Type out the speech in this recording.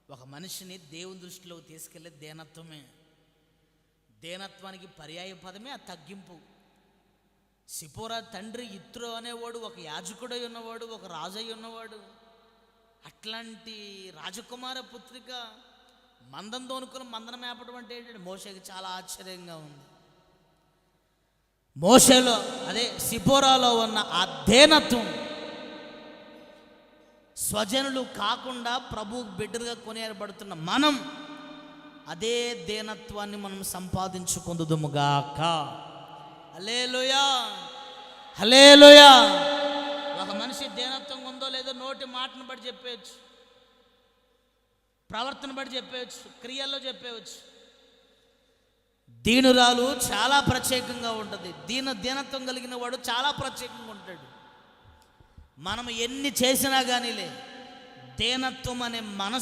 ఒక మనిషిని దేవుని దృష్టిలోకి తీసుకెళ్ళే దీనత్వమే. దీనత్వానికి పర్యాయ పదమే ఆ తగ్గింపు. సిపోరా తండ్రి ఇత్రో అనేవాడు ఒక యాజకుడై ఉన్నవాడు, ఒక రాజై ఉన్నవాడు. అట్లాంటి రాజకుమార పుత్రిక మందం దోనుకుని మందన మేపడం అంటే ఏంటంటే మోషేకి చాలా ఆశ్చర్యంగా ఉంది. మోషేలో అదే సిపోరాలో ఉన్న ఆ దీనత్వం స్వజనులు కాకుండా ప్రభువుకు బిడ్డలుగా కొనియాడబడుతున్న మనం అదే దీనత్వాన్ని మనం సంపాదించుకుందుముగాక. హల్లెలూయా, హల్లెలూయా. ఒక మనిషి దీనత్వం ఉందో లేదో నోటి మాటను బట్టి చెప్పేయచ్చు, ప్రవర్తన బట్టి చెప్పేయచ్చు, క్రియల్లో చెప్పేయచ్చు. దీనురాలు చాలా ప్రత్యేకంగా ఉంటుంది. దీనత్వం కలిగిన వాడు చాలా ప్రత్యేకంగా ఉంటాడు. మనం ఎన్ని చేసినా కానీ దీనత్వం అనే మనసు